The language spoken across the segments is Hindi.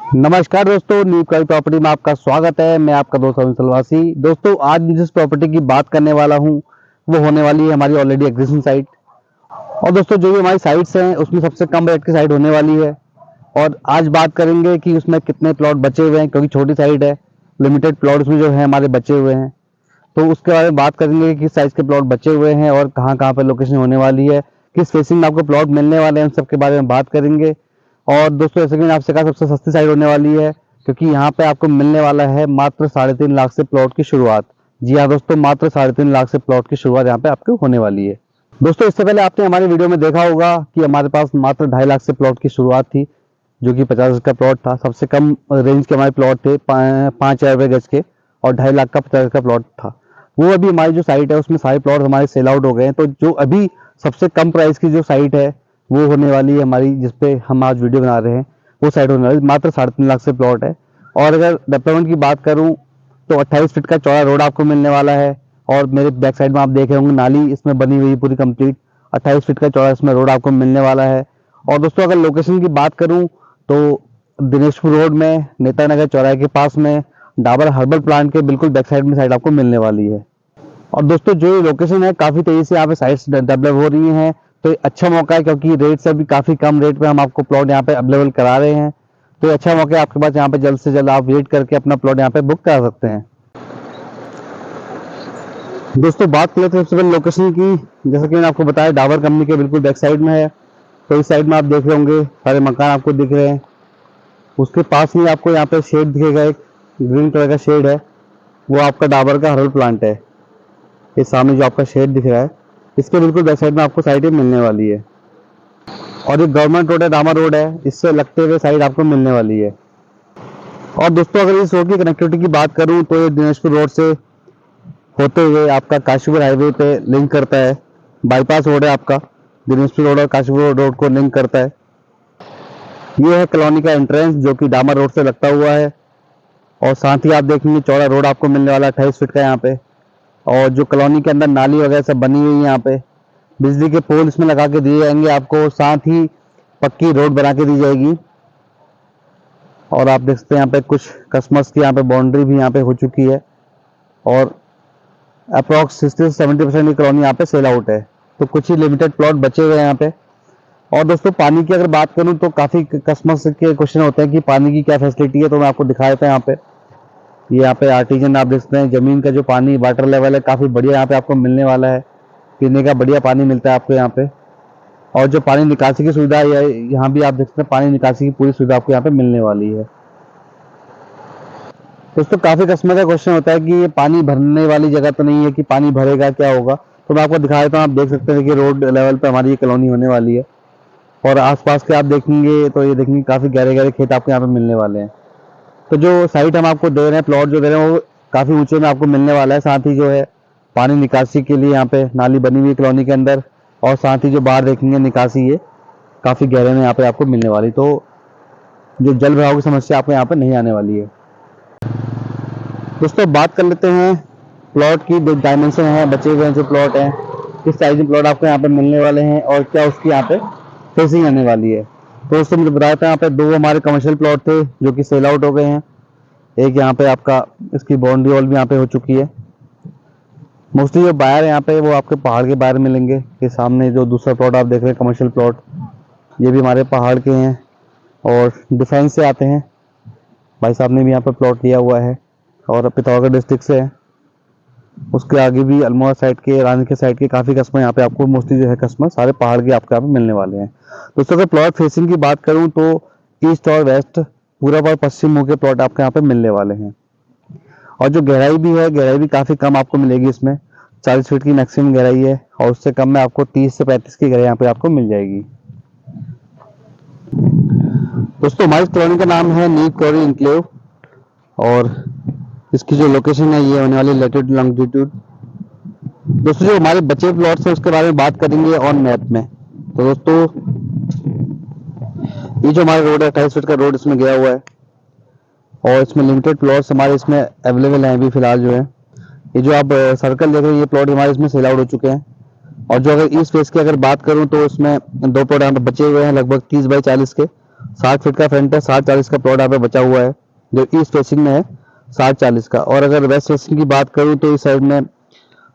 नमस्कार दोस्तों, न्यू क्राई प्रॉपर्टी में आपका स्वागत है। मैं आपका दोस्त अरुण सलवासी। दोस्तों, आज जिस प्रॉपर्टी की बात करने वाला हूं वो होने वाली है हमारी ऑलरेडी एग्जिस्टिंग साइट। और दोस्तों, जो भी हमारी साइट्स हैं उसमें सबसे कम रेट की साइट होने वाली है। और आज बात करेंगे कि उसमें कितने प्लॉट बचे हुए हैं, क्योंकि छोटी साइट है, लिमिटेड प्लॉट उसमें जो है हमारे बचे हुए हैं। तो उसके बारे में बात करेंगे कि किस साइज के प्लॉट बचे हुए हैं और कहाँ कहाँ पर लोकेशन होने वाली है, किस फेसिंग में आपको प्लॉट मिलने वाले हैं, उन सबके बारे में बात करेंगे। और दोस्तों, जैसे कि मैंने आपसे कहा, सबसे सस्ती साइड होने वाली है, क्योंकि यहाँ पे आपको मिलने वाला है मात्र 3.5 लाख से प्लॉट की शुरुआत। जी हाँ दोस्तों, मात्र 3.5 लाख से प्लॉट की शुरुआत यहाँ पे आपको होने वाली है। दोस्तों, इससे पहले आपने हमारे वीडियो में देखा होगा कि हमारे पास मात्र 2.5 लाख से प्लॉट की शुरुआत थी, जो कि 50 का प्लॉट था। सबसे कम रेंज के हमारे प्लॉट थे 5,000 गज के, और 2.5 लाख का 50 का प्लॉट था। वो अभी हमारी जो साइट है उसमें सारे प्लॉट हमारे सेल आउट हो गए हैं। तो जो अभी सबसे कम प्राइस की जो साइट है वो होने वाली है हमारी, जिसपे हम आज वीडियो बना रहे हैं, वो साइट होने वाली मात्र 3.5 लाख से प्लॉट है। और अगर डेवलपमेंट की बात करूं तो 28 फीट का चौड़ा रोड आपको मिलने वाला है। और मेरे बैक साइड में आप देख रहे होंगे नाली इसमें बनी हुई है पूरी कंप्लीट। 28 फीट का चौड़ा इसमें रोड आपको मिलने वाला है। और दोस्तों, अगर लोकेशन की बात करूं तो दिनेशपुर रोड में नेता नगर चौराहे के पास में डाबर हर्बल प्लांट के बिल्कुल बैक साइड में साइट आपको मिलने वाली है। और दोस्तों, जो ये लोकेशन है काफी तेजी से यहाँ पे साइट्स डेवलप हो रही हैं, तो ये अच्छा मौका है, क्योंकि रेट से भी काफी कम रेट पे हम आपको प्लॉट यहाँ पे अवेलेबल करा रहे हैं। तो ये अच्छा मौका है आपके पास, यहाँ पे जल्द से जल्द आप वेट करके अपना प्लॉट यहाँ पे बुक करा सकते हैं। दोस्तों, बात करें तो सबसे पहले लोकेशन की, जैसा कि मैंने आपको बताया, डाबर कंपनी के बिल्कुल बैक साइड में है। तो इस साइड में आप देख रहे होंगे सारे मकान आपको दिख रहे हैं। उसके पास में आपको यहाँ पे शेड दिखेगा, एक ग्रीन कलर का शेड है, वो आपका डाबर का हर्बल प्लांट है। ये सामने जो आपका शेड दिख रहा है, इसके बिल्कुल बैक साइड में आपको साइटें मिलने वाली है। और ये गवर्नमेंट रोड है, डामर रोड है, इससे लगते हुए साइड आपको मिलने वाली है। और दोस्तों, अगर इस रोड की कनेक्टिविटी की बात करूं तो ये दिनेशपुर रोड से होते हुए आपका काशीपुर हाईवे पे लिंक करता है। बाईपास रोड है आपका, दिनेशपुर रोड और काशीपुर रोड को लिंक करता है। ये है कॉलोनी का एंट्रेंस, जो कि डामर रोड से लगता हुआ है। और साथ ही आप देखेंगे चौड़ा रोड आपको मिलने वाला है 28 फीट का यहाँ पे। और जो कॉलोनी के अंदर नाली वगैरह सब बनी हुई है, यहाँ पे बिजली के पोल इसमें लगा के दिए जाएंगे आपको, साथ ही पक्की रोड बना के दी जाएगी। और आप देख सकते हैं यहाँ पे कुछ कस्टमर्स की यहाँ पे बाउंड्री भी यहाँ पे हो चुकी है। और अप्रॉक्स 60 से 70% की कॉलोनी यहाँ पे सेल आउट है। तो कुछ ही लिमिटेड प्लॉट बचे हुए हैं यहाँ पे। और दोस्तों, पानी की अगर बात करूँ तो काफ़ी कस्टमर्स के क्वेश्चन होते हैं कि पानी की क्या फैसिलिटी है, तो मैं आपको दिखा देता हूँ यहाँ पे। ये यहाँ पे आर्टिजन आप देख सकते हैं, जमीन का जो पानी वाटर लेवल है काफ़ी बढ़िया यहाँ पे आपको मिलने वाला है। पीने का बढ़िया पानी मिलता है आपको यहाँ पे। और जो पानी निकासी की सुविधा है, यहाँ भी आप देख सकते हैं पानी निकासी की पूरी सुविधा आपको यहाँ पे मिलने वाली है। दोस्तों, काफी कस्टमर का क्वेश्चन होता है कि ये पानी भरने वाली जगह तो नहीं है, कि पानी भरेगा क्या होगा। तो मैं आपको दिखा देता हूँ। आप देख सकते हैं कि रोड लेवल पे हमारी ये कॉलोनी होने वाली है। और आसपास के आप देखेंगे तो ये देखेंगे काफी गहरे गहरे खेत आपको यहाँ पे मिलने वाले हैं। तो जो साइट हम आपको दे रहे हैं, प्लॉट जो दे रहे हैं, वो काफी ऊंचे में आपको मिलने वाला है। साथ ही जो है पानी निकासी के लिए यहाँ पे नाली बनी हुई है कॉलोनी के अंदर। और साथ ही जो बाहर देखेंगे निकासी, ये काफी गहरे में यहाँ पे आपको मिलने वाली। तो जो जल भराव की समस्या आपको यहाँ पे नहीं आने वाली है। दोस्तों, बात कर लेते हैं प्लॉट की। जो डायमेंशन है, बचे हुए जो प्लॉट हैं, किस साइज में प्लॉट आपको यहाँ पे मिलने वाले हैं और क्या उसकी यहाँ पे फेसिंग आने वाली है। तो दोस्तों, मुझे बताया था, यहाँ पे दो हमारे कमर्शियल प्लॉट थे जो कि सेल आउट हो गए हैं। एक यहाँ पे आपका इसकी बाउंड्री वॉल भी यहाँ पे हो चुकी है। मोस्टली जो बायर है यहाँ पे वो आपके पहाड़ के बायर मिलेंगे। ये सामने जो दूसरा प्लॉट आप देख रहे हैं कमर्शियल प्लॉट, ये भी हमारे पहाड़ के हैं और डिफेंस से आते हैं। भाई साहब ने भी यहाँ पे प्लॉट लिया हुआ है और पिथौरागढ़ डिस्ट्रिक्ट से है। उसके आगे भी अल्मोड़ा साइड के, रानी के साइड के काफ़ी कस्टमर यहाँ पे आपको, मोस्टली जो है कस्टमर सारे पहाड़ के आपको यहाँ पे मिलने वाले हैं। दोस्तों, अगर प्लॉट फेसिंग की बात करूँ तो ईस्ट और वेस्ट, पूरब और पश्चिम मुंह के प्लॉट आपको यहाँ पे मिलने वाले हैं। और जो गहराई भी है, गहराई भी काफ़ी कम आपको मिलेगी इसमें। 40 फीट की मैक्सिमम गहराई है, और उससे कम में आपको 30 से 35 की गहराई यहाँ पे आपको मिल जाएगी। दोस्तों, हमारी कॉलोनी का नाम है न्यू क्राई एन्क्लेव। और इसकी जो लोकेशन है ये होने वाली लैटिट्यूड लॉन्गिट्यूड। दोस्तों, जो हमारे बचे प्लॉट्स हैं उसके बारे में बात करेंगे ऑन मैप में। तो दोस्तों, ये जो हमारा रोड है 28 फीट का रोड इसमें गया हुआ है। और इसमें लिमिटेड प्लॉट्स हमारे इसमें अवेलेबल हैं अभी फिलहाल जो है। ये जो आप सर्कल देख रहे हैं, ये प्लॉट हमारे इसमें सेल आउट हो चुके हैं। और जो अगर ईस्ट फेस की अगर बात करूं तो इसमें दो प्लॉट यहाँ पे बचे हुए हैं, लगभग 30 बाई 40 के। 60 फीट का फ्रंट है, 60-40 का प्लॉट यहाँ पे बचा हुआ है जो ईस्ट फेसिंग में है, 60-40 का। और अगर वेस्ट फेसिंग की बात करूँ तो इस साइड में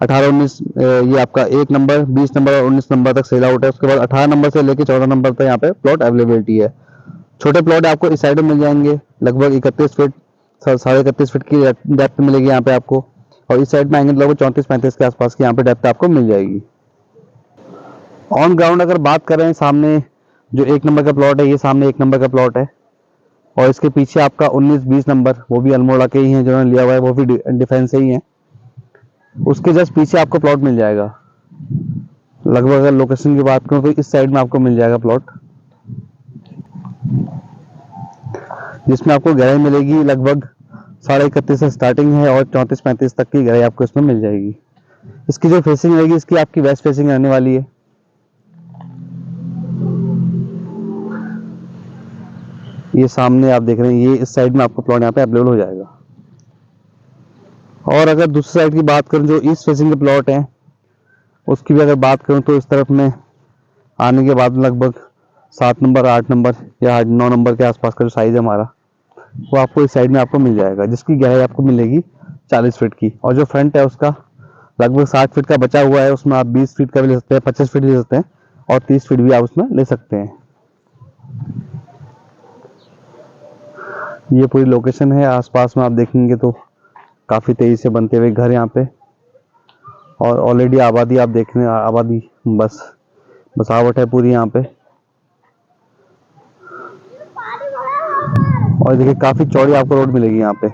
18-19 ये आपका 1 नंबर, 20 नंबर और 19 नंबर तक सेल आउट है। उसके बाद 18 नंबर से लेकर 14 नंबर तक यहाँ पे प्लॉट अवेलेबिलिटी है। छोटे प्लॉट आपको इस साइड में मिल जाएंगे, लगभग 31 फीट, 31.5 फीट की डेप्थ मिलेगी यहाँ पे आपको। और इस साइड में आएंगे लगभग 34-35 के आसपास की यहाँ पे डेप्थ आपको मिल जाएगी। ऑन ग्राउंड अगर बात करें, सामने जो 1 नंबर का प्लॉट है, ये सामने 1 नंबर का प्लॉट है। और इसके पीछे आपका 19-20 नंबर, वो भी अल्मोड़ा के ही हैं जिन्होंने लिया हुआ है, वो भी डिफेंस से ही है। उसके जस्ट पीछे आपको प्लॉट मिल जाएगा। लगभग अगर लोकेशन की बात करूं तो इस साइड में आपको मिल जाएगा प्लॉट, जिसमें आपको गहराई मिलेगी लगभग 31.5 से स्टार्टिंग है और 34-35 तक की गहराई आपको इसमें मिल जाएगी। इसकी जो फेसिंग रहेगी, इसकी आपकी वेस्ट फेसिंग रहने वाली है। ये सामने आप देख रहे हैं, ये इस साइड में आपको प्लॉट यहाँ पे अवेलेबल हो जाएगा। और अगर दूसरी साइड की बात करें, जो ईस्ट फेसिंग के प्लॉट हैं, उसकी भी अगर बात करूं तो इस तरफ में आने के बाद लगभग 7 नंबर, 8 नंबर या 9 नंबर के आसपास का जो साइज है हमारा, वो आपको इस साइड में आपको मिल जाएगा, जिसकी गहराई आपको मिलेगी 40 फीट की। और जो फ्रंट है उसका लगभग 60 फीट का बचा हुआ है, उसमें आप 20 फीट का भी ले सकते हैं, 25 फीट भी ले सकते हैं और 30 फीट भी आप उसमें ले सकते हैं। ये पूरी लोकेशन है। आसपास में आप देखेंगे तो काफी तेजी से बनते हुए घर यहाँ पे, और ऑलरेडी आबादी आप देख रहे हैं, आबादी बस बसावट है पूरी यहाँ पे। और देखिए काफी चौड़ी आपको रोड मिलेगी यहाँ पे।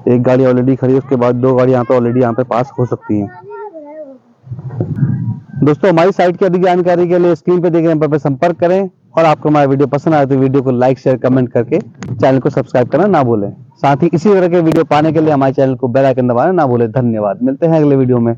एक गाड़ी ऑलरेडी खड़ी है, उसके बाद 2 गाड़ी यहाँ पे ऑलरेडी यहाँ पे पास हो सकती हैं। दोस्तों, हमारी साइट की अधिक जानकारी के लिए स्क्रीन पे दिए गए नंबर पर संपर्क करें। और आपको हमारा वीडियो पसंद आए तो वीडियो को लाइक, शेयर, कमेंट करके चैनल को सब्सक्राइब करना ना भूलें। साथ ही इसी तरह के वीडियो पाने के लिए हमारे चैनल को बेल आइकन दबाना ना भूलें। धन्यवाद, मिलते हैं अगले वीडियो में।